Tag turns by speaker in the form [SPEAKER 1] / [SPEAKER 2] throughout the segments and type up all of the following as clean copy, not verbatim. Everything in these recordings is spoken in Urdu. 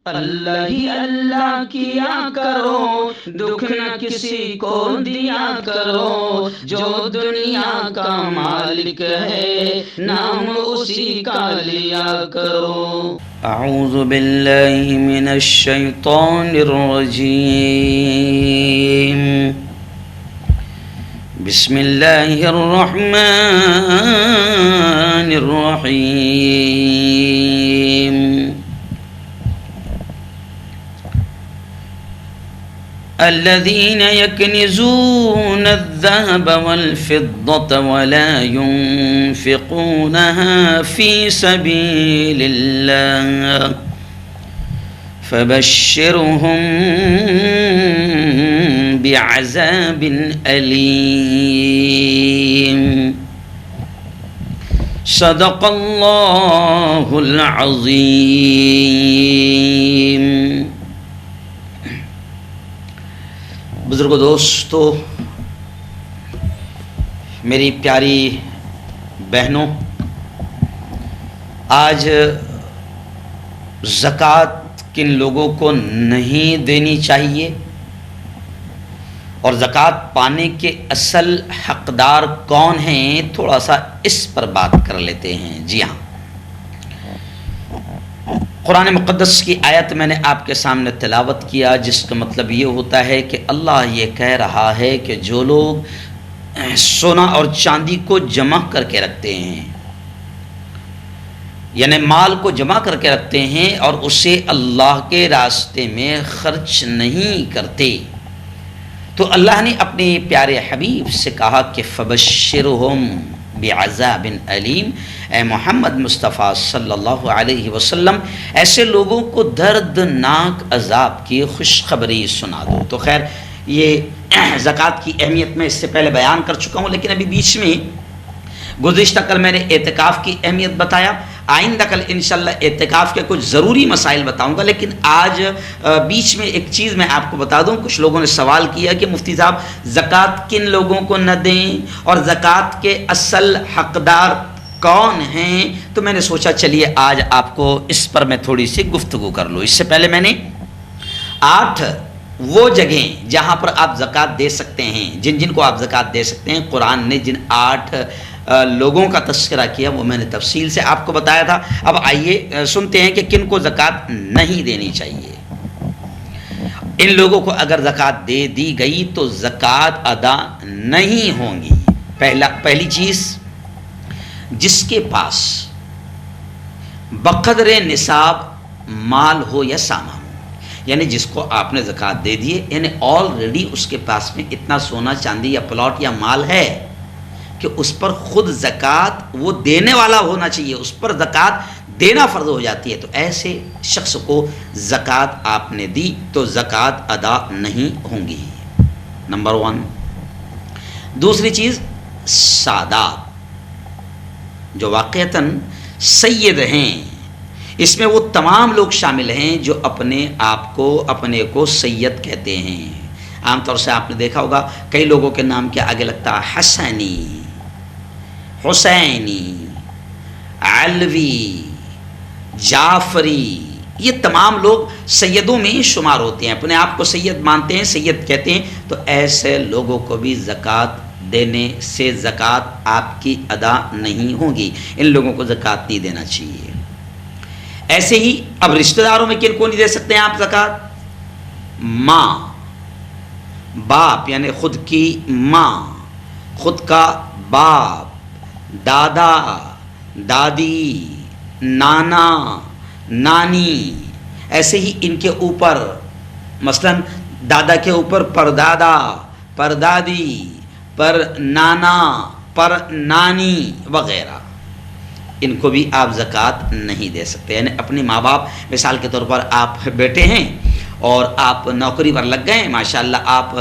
[SPEAKER 1] اللہ ہی اللہ کیا کرو، دکھ نہ کسی کو دیا کرو، جو دنیا کا مالک ہے نام اسی کا لیا کرو۔
[SPEAKER 2] اعوذ باللہ من الشیطان الرجیم، بسم اللہ الرحمن الرحیم۔ الذين يكنزون الذهب والفضة ولا ينفقونها في سبيل الله فبشرهم بعذاب أليم۔ صدق الله العظيم۔ بزرگو، دوستو، میری پیاری بہنوں، آج زکوٰۃ کن لوگوں کو نہیں دینی چاہیے اور زکوٰۃ پانے کے اصل حقدار کون ہیں، تھوڑا سا اس پر بات کر لیتے ہیں۔ جی ہاں، قرآن مقدس کی آیت میں نے آپ کے سامنے تلاوت کیا، جس کا مطلب یہ ہوتا ہے کہ اللہ یہ کہہ رہا ہے کہ جو لوگ سونا اور چاندی کو جمع کر کے رکھتے ہیں، یعنی مال کو جمع کر کے رکھتے ہیں اور اسے اللہ کے راستے میں خرچ نہیں کرتے، تو اللہ نے اپنے پیارے حبیب سے کہا کہ فبشرہم بعذاب علیم، اے محمد مصطفیٰ صلی اللہ علیہ وسلم ایسے لوگوں کو دردناک عذاب کی خوشخبری سنا دو۔ تو خیر، یہ زکوٰۃ کی اہمیت میں اس سے پہلے بیان کر چکا ہوں، لیکن ابھی بیچ میں گزشتہ کل میں نے اعتکاف کی اہمیت بتایا، آئندہ کل انشاءاللہ اعتکاف کے کچھ ضروری مسائل بتاؤں گا، لیکن آج بیچ میں ایک چیز میں آپ کو بتا دوں۔ کچھ لوگوں نے سوال کیا کہ مفتی صاحب زکوٰۃ کن لوگوں کو نہ دیں اور زکوٰۃ کے اصل حقدار کون ہیں، تو میں نے سوچا چلیے آج آپ کو اس پر میں تھوڑی سی گفتگو کر لوں۔ اس سے پہلے میں نے 8 وہ جگہیں جہاں پر آپ زکوٰۃ دے سکتے ہیں، جن کو آپ زکوٰۃ دے سکتے ہیں، قرآن نے جن 8 لوگوں کا تذکرہ کیا وہ میں نے تفصیل سے آپ کو بتایا تھا۔ اب آئیے سنتے ہیں کہ کن کو زکوٰۃ نہیں دینی چاہیے۔ ان لوگوں کو اگر زکوٰۃ دے دی گئی تو زکوٰۃ ادا نہیں ہوں گی۔ پہلی چیز، جس کے پاس بقدر نصاب مال ہو یا سامان، یعنی جس کو آپ نے زکوٰۃ دے دیے، یعنی آلریڈی اس کے پاس میں اتنا سونا چاندی یا پلاٹ یا مال ہے کہ اس پر خود زکوٰۃ وہ دینے والا ہونا چاہیے، اس پر زکوٰۃ دینا فرض ہو جاتی ہے، تو ایسے شخص کو زکوٰۃ آپ نے دی تو زکوٰۃ ادا نہیں ہوں گی، نمبر 1۔ دوسری چیز، سادات جو واقعتاً سید ہیں، اس میں وہ تمام لوگ شامل ہیں جو اپنے کو سید کہتے ہیں۔ عام طور سے آپ نے دیکھا ہوگا کئی لوگوں کے نام کے آگے لگتا ہے حسنی، حسینی، علوی، جعفری، یہ تمام لوگ سیدوں میں شمار ہوتے ہیں، اپنے آپ کو سید مانتے ہیں، سید کہتے ہیں، تو ایسے لوگوں کو بھی زکوٰۃ دینے سے زکوٰۃ آپ کی ادا نہیں ہوگی، ان لوگوں کو زکوٰۃ نہیں دینا چاہیے۔ ایسے ہی اب رشتہ داروں میں کن کو نہیں دے سکتے ہیں آپ زکوٰۃ؟ ماں، باپ یعنی خود کی ماں، خود کا باپ، دادا، دادی، نانا، نانی، ایسے ہی ان کے اوپر مثلا دادا کے اوپر پردادا، پردادی، پر نانا، پر نانی وغیرہ، ان کو بھی آپ زکوٰۃ نہیں دے سکتے۔ یعنی اپنے ماں باپ، مثال کے طور پر آپ بیٹے ہیں اور آپ نوکری پر لگ گئے ہیں، ماشاءاللہ آپ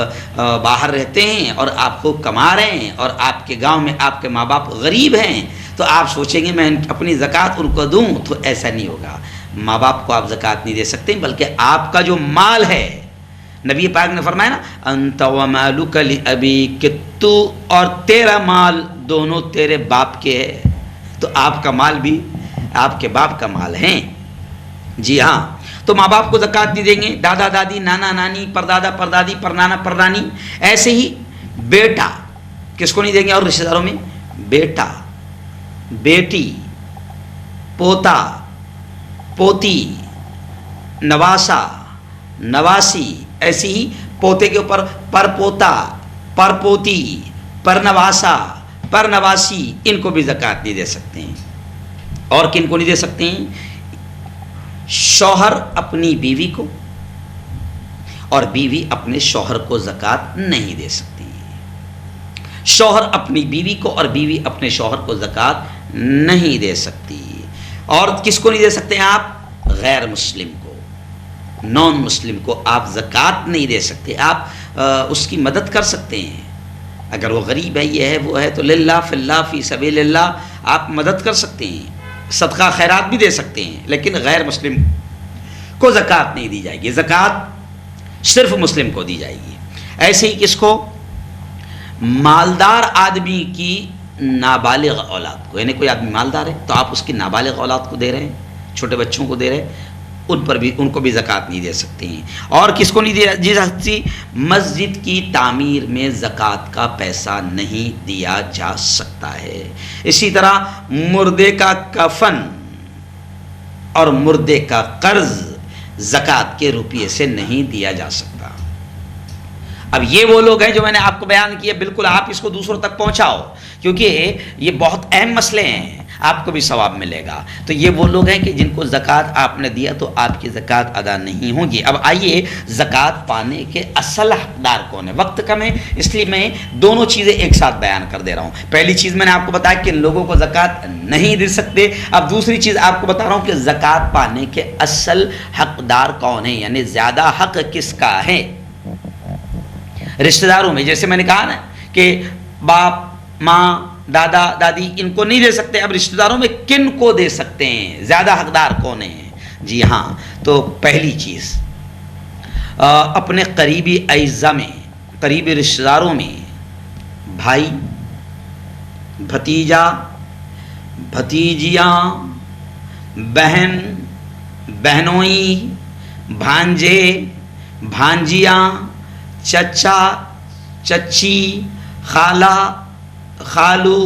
[SPEAKER 2] باہر رہتے ہیں اور آپ کو کما رہے ہیں اور آپ کے گاؤں میں آپ کے ماں باپ غریب ہیں، تو آپ سوچیں گے میں اپنی زکوٰۃ ان کو دوں، تو ایسا نہیں ہوگا۔ ماں باپ کو آپ زکوٰۃ نہیں دے سکتے، بلکہ آپ کا جو مال ہے، نبی پاک نے فرمایا نا انت ومالک لابیک، کہ تو اور تیرا مال دونوں تیرے باپ کے ہے، تو آپ کا مال بھی آپ کے باپ کا مال ہے۔ جی ہاں، تو تو ماں باپ کو زکوٰۃ نہیں دیں گے، دادا دادی، نانا نانی، پردادا پردادی، پرنانا پرنانی. ایسے ہی بیٹا کس کو نہیں دیں گے؟ اور رشتہ داروں میں بیٹا، بیٹی، پوتا، پوتی، نواسا، نواسی. ایسے ہی پوتے کے اوپر پر پوتا، پر پوتی، پر نواسا، پر نواسی، ان کو بھی زکوٰۃ نہیں دے سکتے ہیں. اور کن کو نہیں دے سکتے ہیں؟ شوہر اپنی بیوی کو اور بیوی اپنے شوہر کو زکوٰۃ نہیں دے سکتی. شوہر اپنی بیوی کو اور بیوی اپنے شوہر کو زکوٰۃ نہیں دے سکتی. اور کس کو نہیں دے سکتے ہیں آپ؟ غیر مسلم کو، نان مسلم کو آپ زکوٰۃ نہیں دے سکتے. آپ اس کی مدد کر سکتے ہیں، اگر وہ غریب ہے، یہ ہے وہ ہے، تو للہ فی اللہ فی سبیل اللہ آپ مدد کر سکتے ہیں، صدقہ خیرات بھی دے سکتے ہیں. لیکن غیر مسلم کو زکوٰۃ نہیں دی جائے گی، زکوٰۃ صرف مسلم کو دی جائے گی. ایسے ہی کس کو؟ مالدار آدمی کی نابالغ اولاد کو، یعنی کوئی آدمی مالدار ہے تو آپ اس کی نابالغ اولاد کو دے رہے ہیں، چھوٹے بچوں کو دے رہے ہیں، ان کو بھی زکوٰۃ نہیں دے سکتے ہیں. اور کس کو نہیں دی سکتی؟ مسجد کی تعمیر میں زکوٰۃ کا پیسہ نہیں دیا جا سکتا ہے. اسی طرح مردے کا کفن اور مردے کا قرض زکوٰۃ کے روپیے سے نہیں دیا جا سکتا. اب یہ وہ لوگ ہیں جو میں نے آپ کو بیان کیا، بالکل آپ اس کو دوسروں تک پہنچاؤ، کیونکہ یہ بہت اہم مسئلے ہیں، آپ کو بھی ثواب ملے گا. تو یہ وہ لوگ ہیں کہ جن کو زکوٰۃ آپ نے دیا تو آپ کی زکوٰۃ ادا نہیں ہوگی. اب آئیے زکوٰۃ پانے کے اصل حقدار کون ہے؟ وقت کم ہے اس لیے میں دونوں چیزیں ایک ساتھ بیان کر دے رہا ہوں. پہلی چیز میں نے آپ کو بتایا کہ لوگوں کو زکوٰۃ نہیں دے سکتے. اب دوسری چیز آپ کو بتا رہا ہوں کہ زکوٰۃ پانے کے اصل حقدار کون ہیں، یعنی زیادہ حق کس کا ہے. رشتہ داروں میں جیسے میں نے کہا نا کہ باپ، ماں، دادا، دادی ان کو نہیں دے سکتے. اب رشتہ داروں میں کن کو دے سکتے ہیں؟ زیادہ حقدار کون ہیں؟ جی ہاں، تو پہلی چیز اپنے قریبی اعزا میں، قریبی رشتہ داروں میں بھائی، بھتیجا، بھتیجیاں، بہن، بہنوئی، بھانجے، بھانجیاں، چچا، چچی، خالہ، خالو،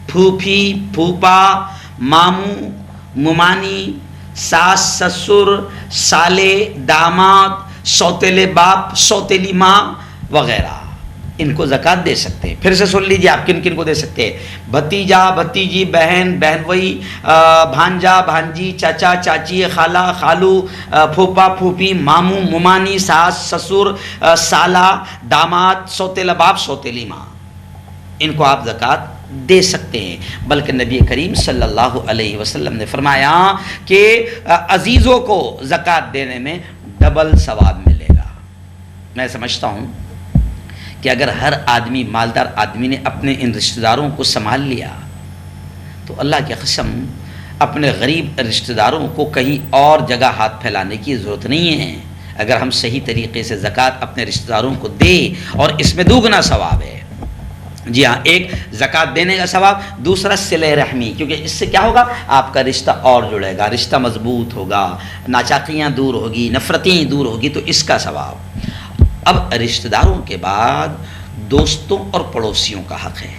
[SPEAKER 2] پھوپھی، پھوپا، ماموں، ممانی، ساس، سسر، سالے، داماد، سوتیلے باپ، سوتیلی ماں وغیرہ، ان کو زکوٰۃ دے سکتے ہیں. پھر سے سن لیجیے آپ کن کن کو دے سکتے ہیں. بھتیجا، بھتیجی، بہن، بہنوئی، بھانجا، بھانجی، چاچا، چاچی، خالہ، خالو، پھوپا، پھوپھی، ماموں، ممانی، ساس، سسر، سالہ، داماد، سوتیلا باپ، سوتیلی ماں، ان کو آپ زکوٰۃ دے سکتے ہیں. بلکہ نبی کریم صلی اللہ علیہ وسلم نے فرمایا کہ عزیزوں کو زکوٰۃ دینے میں ڈبل ثواب ملے گا. میں سمجھتا ہوں کہ اگر ہر آدمی، مالدار آدمی نے اپنے ان رشتہ داروں کو سنبھال لیا تو اللہ کی قسم اپنے غریب رشتہ داروں کو کہیں اور جگہ ہاتھ پھیلانے کی ضرورت نہیں ہے. اگر ہم صحیح طریقے سے زکوٰۃ اپنے رشتہ داروں کو دیں، اور اس میں دوگنا ثواب ہے. جی ہاں، ایک زکوٰۃ دینے کا ثواب، دوسرا صلہ رحمی، کیونکہ اس سے کیا ہوگا؟ آپ کا رشتہ اور جڑے گا، رشتہ مضبوط ہوگا، ناچاقیاں دور ہوگی، نفرتیں دور ہوگی، تو اس کا ثواب. اب رشتہ داروں کے بعد دوستوں اور پڑوسیوں کا حق ہے.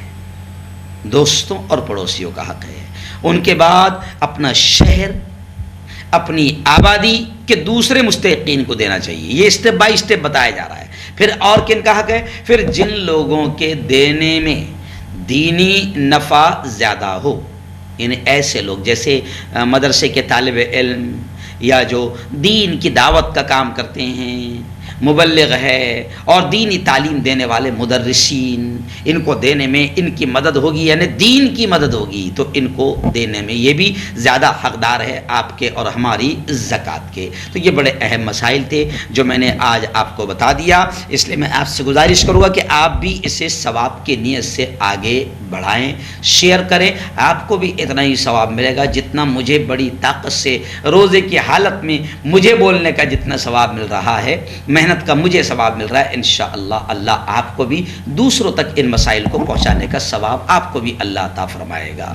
[SPEAKER 2] دوستوں اور پڑوسیوں کا حق ہے. ان کے بعد اپنا شہر، اپنی آبادی کے دوسرے مستحقین کو دینا چاہیے. یہ اسٹیپ بائی اسٹیپ بتایا جا رہا ہے. پھر اور کن کا حق ہے؟ پھر جن لوگوں کے دینے میں دینی نفع زیادہ ہو، یعنی ایسے لوگ جیسے مدرسے کے طالب علم یا جو دین کی دعوت کا کام کرتے ہیں، مبلغ ہے، اور دینی تعلیم دینے والے مدرسین، ان کو دینے میں ان کی مدد ہوگی، یعنی دین کی مدد ہوگی، تو ان کو دینے میں یہ بھی زیادہ حقدار ہے آپ کے اور ہماری زکوٰۃ کے. تو یہ بڑے اہم مسائل تھے جو میں نے آج آپ کو بتا دیا. اس لیے میں آپ سے گزارش کروں گا کہ آپ بھی اسے ثواب کی نیت سے آگے بڑھائیں، شیئر کریں. آپ کو بھی اتنا ہی ثواب ملے گا جتنا مجھے بڑی طاقت سے روزے کی حالت میں مجھے بولنے کا جتنا ثواب مل رہا ہے، محنت کا مجھے ثواب مل رہا ہے. انشاءاللہ اللہ آپ کو بھی دوسروں تک ان مسائل کو پہنچانے کا ثواب آپ کو بھی اللہ عطا فرمائے گا.